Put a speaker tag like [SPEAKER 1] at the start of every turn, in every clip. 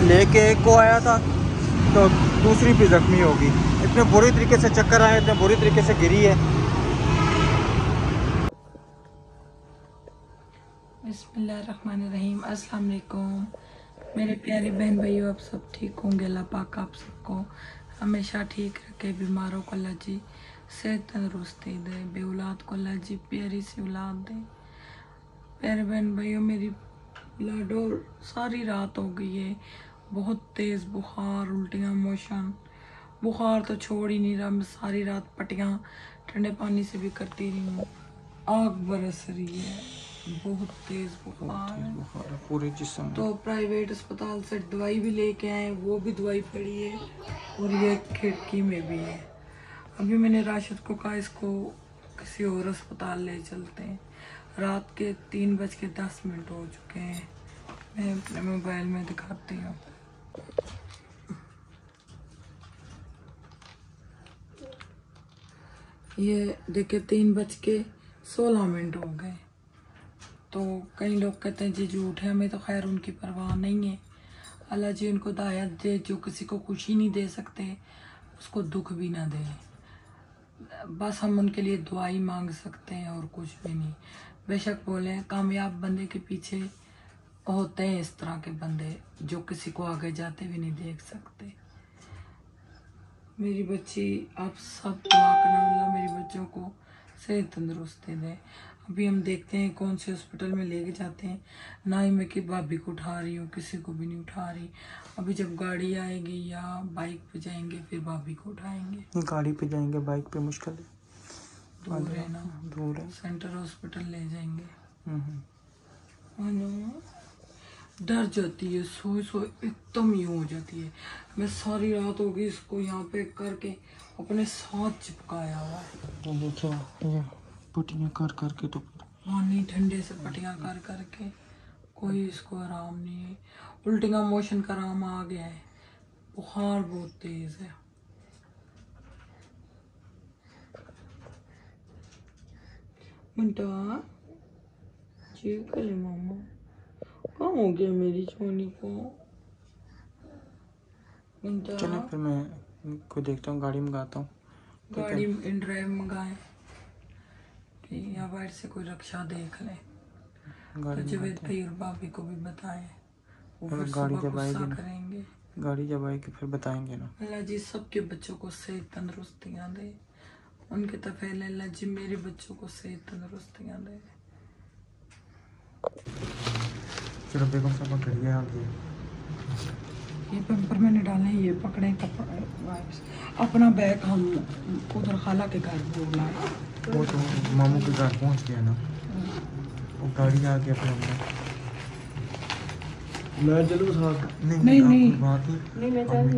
[SPEAKER 1] लेके एक को आया था तो दूसरी भी जख्मी होगी। इतने बुरी तरीके से चक्कर आए, इतने बुरी तरीके से गिरी है।
[SPEAKER 2] बिस्मिल्लाहिर्रहमानिर्रहीम। अस्सलाम वालेकुम मेरे प्यारे बहन भाइयों, आप सब ठीक होंगे। अल्लाह पाक आप सबको हमेशा ठीक रखे। बीमारों को अल्लाह जी सेहत तंदुरुस्ती दे, बे औलाद को अल्लाह जी प्यारी सी औलाद दे। प्यारे बहन भाइयों, मेरी लाडो सारी रात हो गई है, बहुत तेज़ बुखार, उल्टियाँ, मोशन। बुखार तो छोड़ ही नहीं रहा, मैं सारी रात पट्टियाँ ठंडे पानी से भी करती रही हूँ। आग बरस रही है, बहुत तेज बुखार है
[SPEAKER 1] पूरे जिस्म।
[SPEAKER 2] तो प्राइवेट अस्पताल से दवाई भी लेके आए, वो भी दवाई पड़ी है और ये खिड़की में भी है। अभी मैंने राशिद को कहा इसको किसी और अस्पताल ले चलते हैं। रात के 3:10 हो चुके हैं। मैं अपने मोबाइल में दिखाती हूँ। ये देखिए 3:16 हो गए। तो कई लोग कहते हैं जी झूठ है, हमें तो खैर उनकी परवाह नहीं है। अल्लाह जी उनको हिदायत दे, जो किसी को खुशी नहीं दे सकते उसको दुख भी ना दे। बस हम उनके लिए दुआई मांग सकते हैं और कुछ भी नहीं। बेशक बोले कामयाब बंदे के पीछे होते हैं इस तरह के बंदे जो किसी को आगे जाते भी नहीं देख सकते। मेरी बच्ची, आप सब दुआ करना अल्लाह मेरी बच्चों को सेहत तंदुरुस्ती दे। अभी हम देखते हैं कौन से हॉस्पिटल में लेके जाते हैं। ना ही मैं कि भाभी को उठा रही हूँ, किसी को भी नहीं उठा रही। अभी जब गाड़ी आएगी या बाइक पे जाएंगे फिर भाभी को उठाएंगे।
[SPEAKER 1] गाड़ी पे जाएंगे, बाइक पे मुश्किल है,
[SPEAKER 2] दूर है ना,
[SPEAKER 1] दूर है।
[SPEAKER 2] सेंटर हॉस्पिटल ले जाएंगे। डर जाती है, सोई एकदम यूं हो जाती है। मैं सारी रात होगी इसको यहाँ पे करके अपने साथ चिपकाया हुआ है।
[SPEAKER 1] तो देखो ये पट्टियाँ कर करके तो
[SPEAKER 2] पानी ठंडे से पट्टियाँ कर करके कोई इसको आराम नहीं है। उल्टियाँ मोशन का आराम आ गया है, बुखार बहुत तेज है। मिंटा जी कले मामा कहाँ हो गया मेरी छोनी को।
[SPEAKER 1] चलो फिर मैं को देखता हूँ, गाड़ी मंगाता हूँ।
[SPEAKER 2] गाड़ी इन ड्राइव मंगाए कि या बाहर से कोई रक्षा देख ले। तो जवेद भाई और भाभी को भी बताए, वो फिर
[SPEAKER 1] गाड़ी
[SPEAKER 2] सुबह
[SPEAKER 1] जब आएगी ना,
[SPEAKER 2] करेंगे।
[SPEAKER 1] गाड़ी जब आएगी फिर बताएंगे ना।
[SPEAKER 2] अल्लाह जी सबके बच्चों को सेहत तंदुरुस्तियाँ दे। उनके तो पहले अल्लाह जी मेरे बच्चों को सेहत तंदुरुस्तियाँ दे।
[SPEAKER 1] चलो बेगम साहब करिए आगे।
[SPEAKER 2] ये पेपर मैंने डाले, ये पकड़े कपड़े। अपना बैग हम उधर खाला के घर बोल लाए।
[SPEAKER 1] वो तो मामू के घर पहुंच गया ना, वो गाड़ी आ गया। फिर मैं चलूँ साथ? नहीं बात ही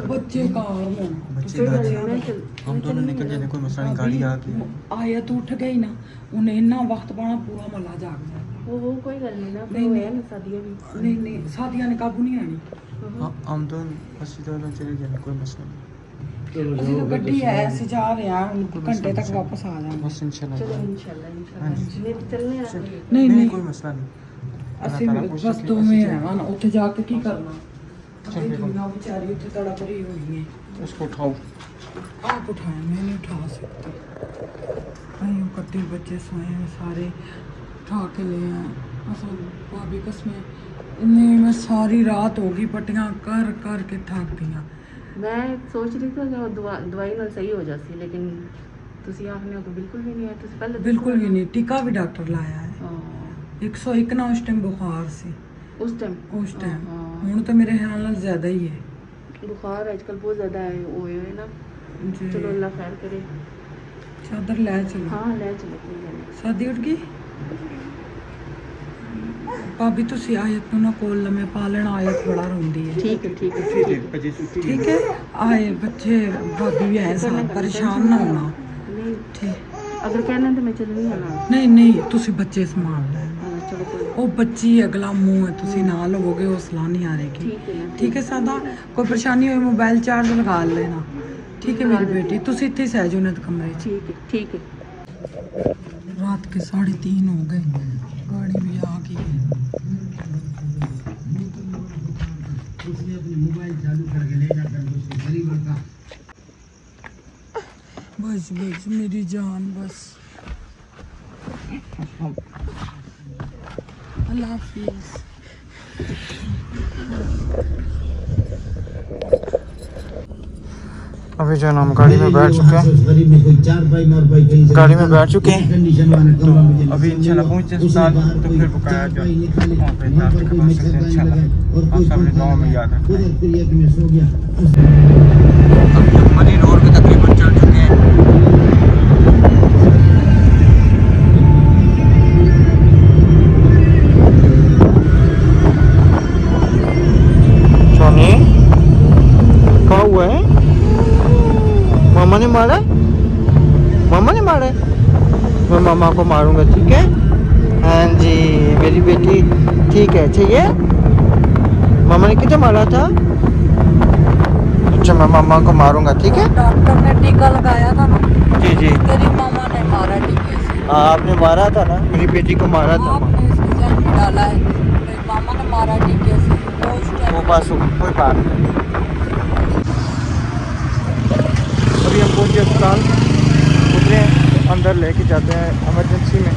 [SPEAKER 2] बच्चे कार में,
[SPEAKER 1] बच्चे हम दोनों निकल जाने, कोई मसला नहीं। गाड़ी आ गई,
[SPEAKER 2] आया तो उठ गई ना, उन्हें इतना वक्त पाना पूरा मला जाग जाए।
[SPEAKER 3] वो कोई गल नहीं ना,
[SPEAKER 2] नहीं शादियां ने काबू नहीं आनी।
[SPEAKER 1] हम दोनों अस्सी दोनों चले जाने, कोई मसला नहीं।
[SPEAKER 2] ਅਸੀਂ ਤਾਂ ਗੱਡੀ ਹੈ, ਅਸੀਂ ਜਾ ਰਹੇ ਹਾਂ, घंटे तक वापस आ जाएंगे
[SPEAKER 1] बस इंशाल्लाह।
[SPEAKER 3] चलो इंशाल्लाह नहीं चलने आ।
[SPEAKER 2] नहीं
[SPEAKER 1] कोई मसला नहीं।
[SPEAKER 2] ਅਸੀਂ ਬਸ ਦੋਵੇਂ ਆਵਾਂ ਨਾ, ਉੱਥੇ ਜਾ ਕੇ ਕੀ ਕਰਨਾ। दुनिया बेचारी उत्थे तड़प रही होनी है।
[SPEAKER 1] उसको उठाओ।
[SPEAKER 2] आप उठाए, मैं नहीं उठा सकती। यूँ कट्टे बच्चे सोए हैं सारे, उठा के ले आए। असल भाभी कसमें इन्हें मैं सारी रात होगी पट्टियाँ कर कर के थक गई।
[SPEAKER 3] मैं सोच रही थी कि दवाई ਨਾਲ सही हो जाती, लेकिन ਤੁਸੀਂ ਆਖਨੇ ਹੋ ਕਿ ਬਿਲਕੁਲ ਵੀ ਨਹੀਂ ਹੈ। ਤੁਸੀਂ ਪਹਿਲੇ
[SPEAKER 2] बिल्कुल भी नहीं, टीका भी डॉक्टर लाया है। 101 ना उस टाइम बुखार से, उस टाइम ਹੁਣ ਤਾਂ ਮੇਰੇ ਖਿਆਲ ਨਾਲ ਜ਼ਿਆਦਾ ਹੀ ਹੈ
[SPEAKER 3] बुखार। आजकल बहुत ज़्यादा है ना। चलो अल्लाह खैर करे।
[SPEAKER 2] चादर ले चलो।
[SPEAKER 3] हाँ ले चलो।
[SPEAKER 2] शादी उठ गई भाभी, ਤੁਸੀਂ ਆਇਤ ਨੂੰ ਨਾ ਕੋਲ ਲੰਮੇ ਪਾ ਲੈਣਾ। ਆਇਤ ਬੜਾ ਰੋਂਦੀ ਹੈ। ठीक है आए बच्चे भाभी भी आए साथ, परेशान ना होना। ठीक,
[SPEAKER 3] अगर कहना तो मैं चलूँगी ना।
[SPEAKER 2] नहीं ਤੁਸੀਂ ਬੱਚੇ ਸੰਭਾਲ ਲੈ। ਉਹ ਬੱਚੀ ਅਗਲਾ ਮੂੰਹ ਹੈ, ਤੁਸੀਂ ਨਾਲ ਹੋਵੋਗੇ, ਹੌਸਲਾ ਨਹੀਂ ਹਾਰੇਗੀ। ठीक है सादा, कोई परेशानी हो मोबाइल चार्ज लगा लेना। ठीक है मेरी बेटी, ਤੁਸੀਂ ਇੱਥੇ ਸਹਿ ਜਾਓ ਨਾ कमरे।
[SPEAKER 3] ठीक है।
[SPEAKER 2] रात के 3:30 हो गए, गाड़ी भी आ गई है।
[SPEAKER 4] अपने मोबाइल चालू करके ले जाकर उसको गरीब का
[SPEAKER 2] बस बस मेरी जान बस। अल्लाह हाफिज़।
[SPEAKER 1] अभी जो है ना हम गाड़ी में बैठ चुके हैं, गाड़ी में बैठ चुके हैं। तो अभी इंशाल्लाह पहुंचते हैं अस्पताल, तो फिर बकाया जो वहाँ पे डॉक्टर के पास चलते हैं इंशाल्लाह। आप सब ने दुआ में याद रखना है। अभी हम मनी रोड पे तकरीबन चल चुके हैं। सोनी क्या हुआ है? मामा ने मारा? मामा ने मारा? मैं मामा को मारूंगा, ठीक है? हाँ जी मेरी बेटी ठीक है, चाहिए? मामा ने कितना मारा था? अच्छा मैं मामा को मारूंगा, ठीक है?
[SPEAKER 2] डॉक्टर ने टीका लगाया था ना?
[SPEAKER 1] जी जी
[SPEAKER 2] तेरी मामा ने मारा टीके से।
[SPEAKER 1] हाँ आपने मारा था ना, मेरी बेटी को मारा था।
[SPEAKER 2] आपने इसके जान में डाला है, मेरी मामा ने मारा टीके से।
[SPEAKER 1] वो बस कोई बात नहीं। अभी हम पहुंचे अस्पताल, उतरे हैं, अंदर लेके जाते हैं इमरजेंसी में,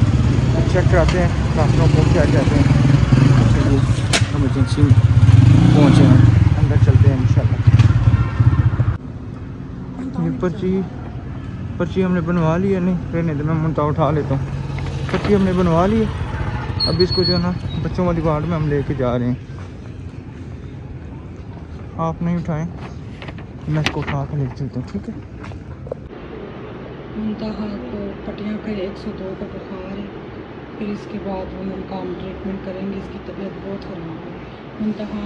[SPEAKER 1] चेक कराते हैं डॉक्टरों को क्या कहते हैं। चलिए इमरजेंसी में पहुंचे हैं, अंदर चलते हैं इंशाल्लाह। ये पर्ची हमने बनवा ली है, नहीं रहने दे, मैं मुंता उठा लेता हूँ। पर्ची हमने बनवा ली है, अब इसको जो है ना बच्चों वाली वार्ड में हम लेके जा रहे हैं। आप नहीं उठाएं, मैं इसको उठा कर लेके चलता हूँ, ठीक है?
[SPEAKER 2] मुंतहा को पटियाँ कर 102 का बुखार है, फिर इसके बाद वो उनका हम ट्रीटमेंट करेंगे। इसकी तबीयत बहुत ख़राब है। मुंतहा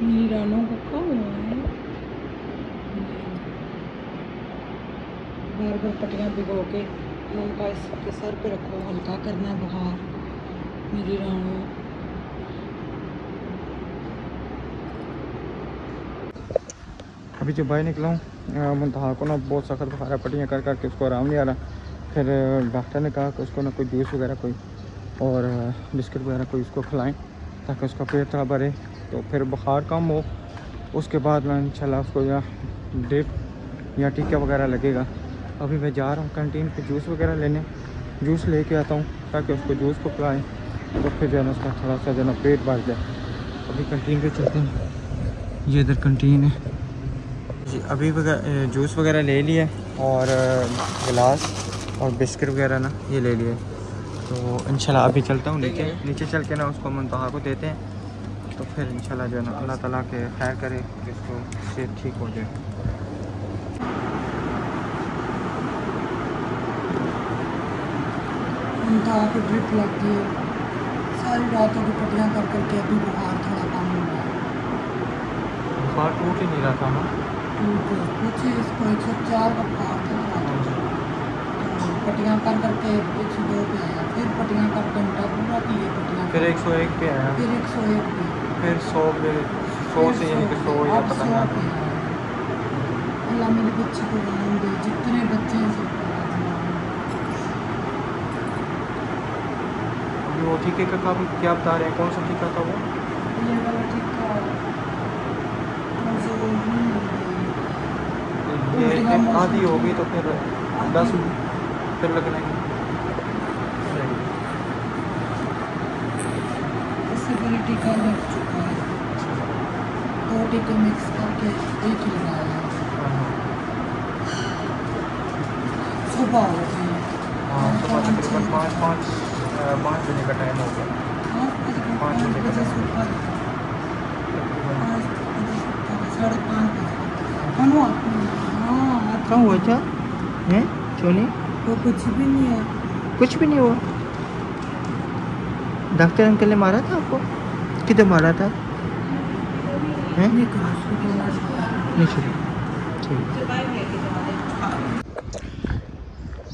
[SPEAKER 2] मेरी रानों को क्या हुआ है? बार बार पटियाँ भिगो के उनका इसके सर पे रखो, हल्का करना है बुखार मेरी रानों।
[SPEAKER 1] अभी जब बाहर निकला हूँ, मुंतहा को ना बहुत सख्त बुखार है, पट्टियाँ कर करके उसको आराम नहीं आ रहा। फिर डॉक्टर ने कहा कि उसको ना कोई जूस वगैरह कोई और बिस्किट वगैरह कोई उसको खिलाएं ताकि उसका पेट थोड़ा भरे, तो फिर बुखार कम हो। उसके बाद मैं इंशाल्लाह उसको या ड्रिप या टीका वगैरह लगेगा। अभी मैं जा रहा हूँ कैंटीन पे जूस वगैरह लेने, जूस लेके आता हूँ ताकि उसको जूस को पिलाएँ, तो फिर जो है ना उसका थोड़ा सा जो है ना पेट भर जाए। अभी कैंटीन पे चलते हैं, ये इधर कैंटीन है जी। अभी जूस वगैरह ले लिए और गिलास और बिस्किट वगैरह ना ये ले लिए, तो इंशाल्लाह अभी चलता हूँ नीचे चल के ना उसको मुंतहा को देते हैं, तो फिर इंशाल्लाह जो है ना अल्लाह ताला के खैर करे कि उसको सेहत ठीक हो जाए।
[SPEAKER 2] मुंतहा को ड्रिप लग गई है, सारी रातों की पटियाँ कर करके अभी बुखार थोड़ा कम हुआ है।
[SPEAKER 1] बुखार टूट ही नहीं रहा था ना,
[SPEAKER 2] कुछ इसको 104 का बुखार था रातों से, तो पटियाँ कर करके 102 पे आया, फिर पटियाँ कर घंटा पूरा किए पटियाँ,
[SPEAKER 1] फिर 101 पे आया,
[SPEAKER 2] फिर 101 पे,
[SPEAKER 1] फिर 100 से यानी कि 100 या पता नहीं।
[SPEAKER 2] अल्लाह मेरे बच्चे को रहम दे, जितने बच्चे हैं सब
[SPEAKER 1] वो टीके का क्या बता रहे हैं, कौन सा टीका था वो?
[SPEAKER 2] ये वाला टीका
[SPEAKER 1] ये आधी होगी तो फिर 10 फिर लगने
[SPEAKER 2] इससे पहले टीका लग चुका है, 2 टीके मिक्स करके एक ही लगाया है। सुबह होती है,
[SPEAKER 1] हाँ सुबह तकरीबन 5 बजे का टाइम हो गया, 5 बजे का टाइम क्या हुआ था? हैं सोनी?
[SPEAKER 2] वो कुछ भी नहीं है,
[SPEAKER 1] कुछ भी नहीं हुआ। डॉक्टर अंकल ने मारा था आपको? किधर मारा था? हैं? नहीं शुरू ठीक।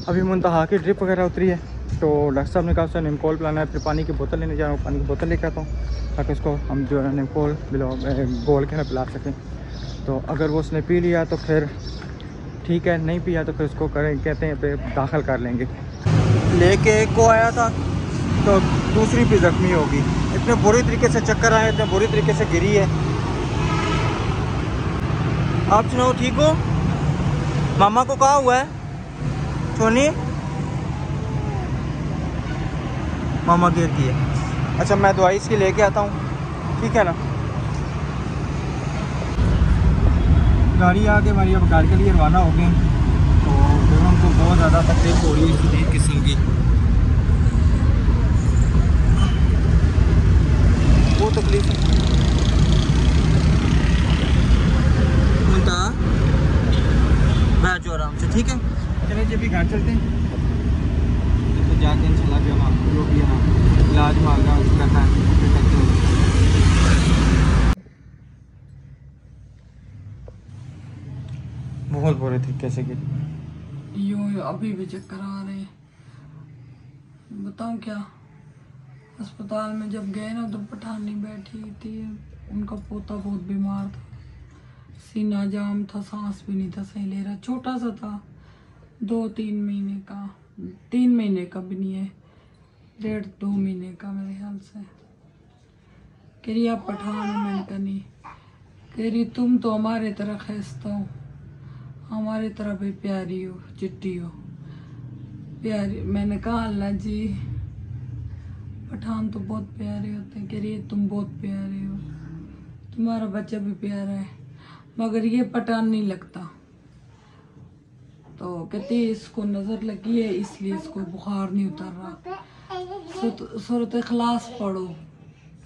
[SPEAKER 1] अभी मुंतहा की ड्रिप वगैरह उतरी है, तो डॉक्टर साहब ने कहा सर निमकोल पिलाना है, फिर पानी की बोतल लेने जा रहा हूँ, पानी की बोतल लेकर आता हूँ ताकि उसको हम जो है निमकोल घोल के ना पिला सकें। तो अगर वो उसने पी लिया तो फिर ठीक है, नहीं पिया तो फिर उसको कहते हैं पे दाखिल कर लेंगे। लेके एक को आया था तो दूसरी भी ज़ख्मी होगी, इतने बुरी तरीके से चक्कर आए, इतने बुरी तरीके से गिरी है, आप सुनाओ, ठीक हो? मामा को कहा हुआ है सोनी? मामा गिर गई है। अच्छा मैं दवाई इसकी लेके आता हूँ, ठीक है ना। गाड़ी आके हमारी अब घर के लिए रवाना हो गई। तो बेगम को बहुत ज़्यादा तकलीफ हो रही है शदीद किस्म की, वो तकलीफ है। बैठ जाओ आराम से, ठीक है। चले जी अभी घर चलते हैं, तो जाके इंशाल्लाह जो हम जो भी है ना इलाज मांगा उसका करते हैं। बहुत बुरे तरीके से गिरी।
[SPEAKER 2] यूँ अभी भी चक्कर आ रहे हैं। बताऊँ क्या, अस्पताल में जब गए ना तो पठानी बैठी थी, उनका पोता बहुत बीमार था, सीना जाम था, सांस भी नहीं था सही ले रहा, छोटा सा था, 2-3 महीने का, 3 महीने का भी नहीं है, 1.5-2 महीने का मेरे ख्याल से। कह रही आप पठान हो, मैंने कहा नहीं। कह रही तुम तो हमारे तरह खैस्ता हो, हमारे तरह भी प्यारी हो, चिट्टी हो, प्यारी। मैंने कहा अल्लाह जी, पठान तो बहुत प्यारे होते हैं। कह रही है तुम बहुत प्यारे हो, तुम्हारा बच्चा भी प्यारा है, मगर ये पठान नहीं लगता। तो कहती है इसको नजर लगी है इसलिए इसको बुखार नहीं उतर रहा। सूरत इखलास पढ़ो,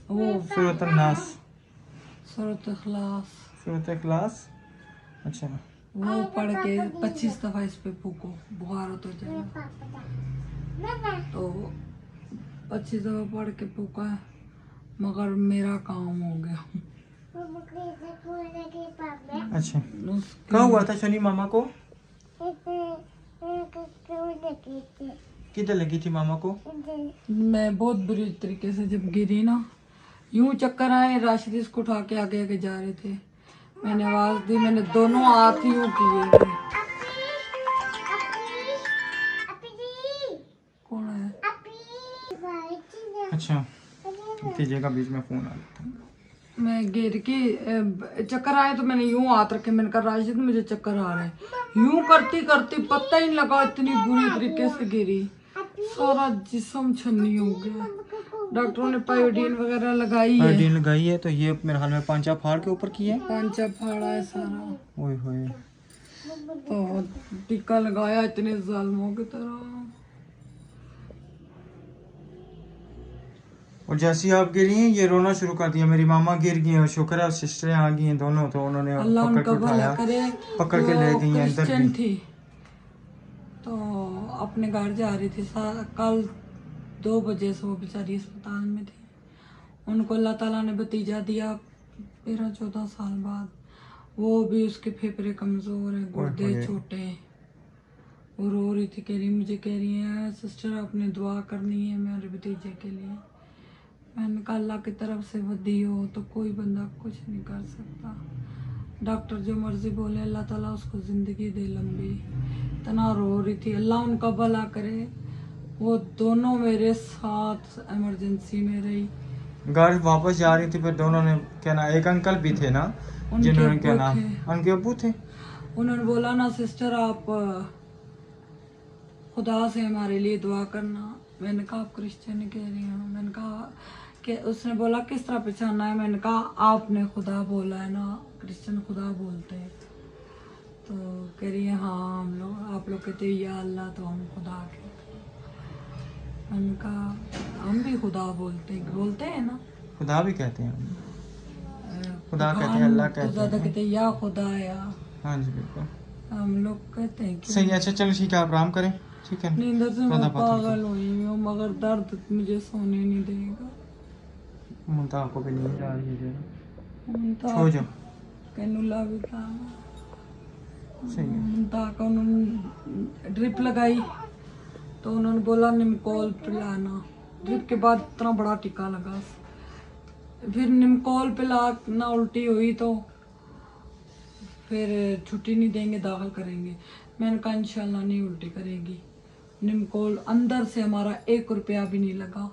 [SPEAKER 2] वो
[SPEAKER 1] सूरत नास,
[SPEAKER 2] सूरत इखलास,
[SPEAKER 1] सूरत इखलास। अच्छा
[SPEAKER 2] वो पढ़ के 25 दफा इस पे फूको, बुखार उतर जाएगा। तो 25 दफा पढ़ के फूका है, मगर मेरा काम हो गया।
[SPEAKER 1] अच्छा क्या हुआ था शनि मामा को? किधर लगी थी मामा को?
[SPEAKER 2] मैं बहुत बुरी तरीके से जब गिरी ना, यूं चक्कर आए, राशिद इसको उठा के आगे आगे जा रहे थे, मैंने आवाज दी, मैंने दोनों हाथ यूं किए। कौन है?
[SPEAKER 1] अच्छा भतीजे का बीच में फोन आ था।
[SPEAKER 2] मैं गिर के चक्कर आए तो मैंने यूं हाथ रखे, मैंने कहा राशिद मुझे चक्कर आ रहे हैं। यूं करती करती पता ही नहीं लगा, इतनी बुरी तरीके से गिरी, सारा जिस्म छन्नी हो गया। डॉक्टरों ने पायोडीन वगैरह लगाई है।
[SPEAKER 1] पायोडीन लगाई है, तो ये मेरे हाल में पांचा फाड़ के ऊपर की है,
[SPEAKER 2] पांचा फाड़ा है सारा।
[SPEAKER 1] ओए होए।
[SPEAKER 2] तो टीका लगाया इतने जालिमों की तरह।
[SPEAKER 1] और जैसे आप गिरी हैं ये रोना शुरू कर दिया। मेरी मामा गिर गई है, शुक्र है सिस्टरें आ गई हैं दोनों, तो उन्होंने
[SPEAKER 2] अल्लाह
[SPEAKER 1] पकड़ के
[SPEAKER 2] उनका भला
[SPEAKER 1] उठाया,
[SPEAKER 2] करे।
[SPEAKER 1] पकड़ के ले गई हैं अंदर
[SPEAKER 2] क्रिश्चियन
[SPEAKER 1] भी।
[SPEAKER 2] थी तो अपने घर जा रही थी, कल 2 बजे से वो बेचारी अस्पताल में थी। उनको अल्लाह ताला ने भतीजा दिया 13-14 साल बाद, वो भी उसके फेफड़े कमजोर है, गुर्दे छोटे हैं। वो रो रही थी, कह रही है सिस्टर आपने दुआ करनी है मेरे भतीजे के लिए। मैंने कहा अल्लाह की तरफ से वदी हो तो कोई बंदा कुछ नहीं कर सकता, डॉक्टर जो मर्जी बोले, अल्लाह ताला उसको जिंदगी दे लंबी। इतना रो रही थी, अल्लाह उनका भला करे। वो दोनों मेरे साथ इमरजेंसी में रही।
[SPEAKER 1] घर वापस जा रही थी, फिर दोनों ने क्या ना, एक अंकल भी थे ना जिन्होंने क्या नाम, उनके अब्बू थे,
[SPEAKER 2] उन्होंने बोला ना सिस्टर आप खुदा से हमारे लिए दुआ करना। मैंने कहा आप क्रिश्चियन कह रही हो? मैंने कहा कि उसने बोला किस तरह पहचाना है? मैंने कहा आपने खुदा बोला है ना, क्रिश्चियन खुदा बोलते हैं। तो कह रही है हाँ हम लोग, आप लोग कहते हैं या अल्लाह तो हम खुदा कहते हैं। मैंने कहा हम भी खुदा बोलते हैं ना,
[SPEAKER 1] खुदा भी कहते हैं, खुदा कहते हैं, अल्लाह कहते
[SPEAKER 2] ज्यादा
[SPEAKER 1] हैं,
[SPEAKER 2] कहते हैं या खुदा या।
[SPEAKER 1] हाँ जी बिल्कुल
[SPEAKER 2] हम लोग कहते हैं कि
[SPEAKER 1] सही है। अच्छा चलो ठीक है, आप आराम करें, ठीक है।
[SPEAKER 2] नींद से मैं पागल हुई हूँ, मगर दर्द मुझे सोने नहीं देगा।
[SPEAKER 1] मुंता को भी नींद आ रही है,
[SPEAKER 2] मुंता
[SPEAKER 1] सो जाओ।
[SPEAKER 2] कैनुला भी था,
[SPEAKER 1] सही है।
[SPEAKER 2] मुंता का उन्होंने ड्रिप लगाई तो उन्होंने बोला निमकोल पिलाना। ड्रिप के बाद इतना बड़ा टीका लगा, फिर निमकोल पिला ना उल्टी हुई तो फिर छुट्टी नहीं देंगे, दाखिल करेंगे। मैंने कहा इंशाल्लाह नहीं उल्टी करेगी। निमकोल अंदर से हमारा 1 रुपया भी नहीं लगा,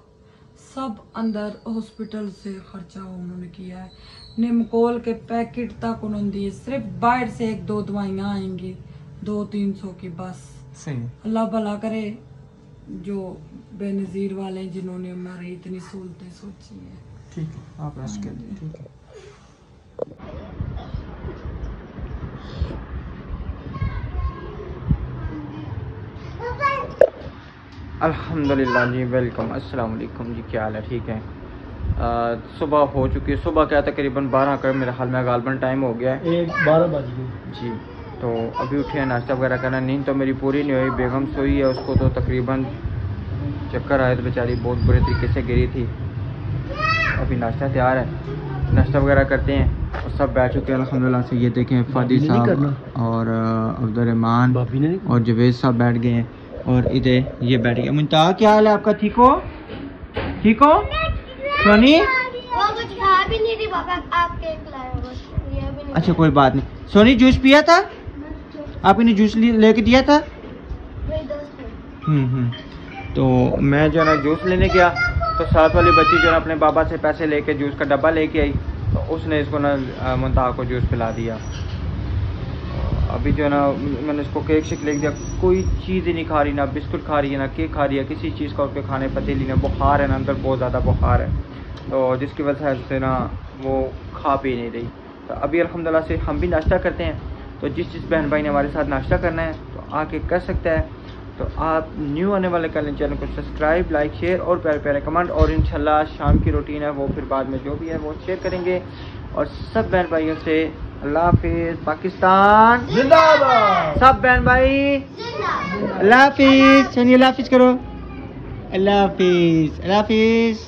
[SPEAKER 2] सब अंदर हॉस्पिटल से खर्चा उन्होंने किया है। निमकोल के पैकेट तक उन्होंने दिए, सिर्फ बाहर से 1-2 दवाइयाँ आएंगी 200-300 की बस।
[SPEAKER 1] सही।
[SPEAKER 2] अल्लाह भला करे जो बेनज़ीर वाले हैं जिन्होंने हमारी इतनी सहूलतें सोची हैं।
[SPEAKER 1] ठीक है, आप रेस्ट कर लीजिए। ठीक है। अल्हम्दुलिल्लाह जी, वेलकम, अस्सलाम वालेकुम जी, क्या हाल है? ठीक है। सुबह हो चुकी है, सुबह क्या तकरीबन 12 का मेरे हाल में गालबन टाइम हो गया है,
[SPEAKER 5] 12 बज गए
[SPEAKER 1] जी। तो अभी उठे हैं, नाश्ता वगैरह करना। नींद तो मेरी पूरी नहीं हुई, बेगम सोई है, उसको तो तकरीबन चक्कर आए तो बेचारी बहुत बुरे तरीके से गिरी थी। अभी नाश्ता तैयार है, नाश्ता वगैरह करते हैं और सब बैठ चुके हैं अल्हम्दुलिल्लाह से। ये देखें फादी साहब और अब्दुर्रहमान और जवेद साहब बैठ गए हैं और इधर ये बैठ गए। मुंता, क्या हाल है आपका? ठीक हो? ठीक हो सोनी?
[SPEAKER 6] वो कुछ खा भी नहीं रही पापा, आप केक लाए हो बस, ये भी नहीं।
[SPEAKER 1] अच्छा कोई बात नहीं। सोनी जूस पिया था? आपने जूस लेके दिया था?
[SPEAKER 6] मेरे दोस्त ने।
[SPEAKER 1] तो मैं जो है ना जूस लेने गया तो साथ वाली बच्ची जो है अपने बाबा से पैसे लेके जूस का डब्बा लेके आई, तो उसने इसको ना मुंता को जूस पिला दिया। अभी जो है ना मैंने इसको केक शेक ले दिया, कोई चीज़ ही नहीं खा रही, ना बिस्कुट खा रही है, ना केक खा रही है, किसी चीज़ का उसके खाने पतीली ना। बुखार है ना, अंदर बहुत ज़्यादा बुखार है, तो जिसकी वजह से ना वो खा पी नहीं रही। तो अभी अल्हम्दुलिल्लाह से हम भी नाश्ता करते हैं। तो जिस बहन भाई ने हमारे साथ नाश्ता करना है तो आके कर सकता है। तो आप न्यू आने वाले चैनल को सब्सक्राइब, लाइक, शेयर और प्यारे प्यारे कमेंट, और इंशाल्लाह शाम की रूटीन है वो फिर बाद में जो भी है वो शेयर करेंगे। और सब बहन भाइयों से अल्लाह हाफिज़, पाकिस्तान जिंदाबाद। सब बहन भाई अल्लाह हाफिज़, चलिए अल्लाह हाफिज़ करो। अल्लाह हाफिज़, अल्लाह हाफिज़।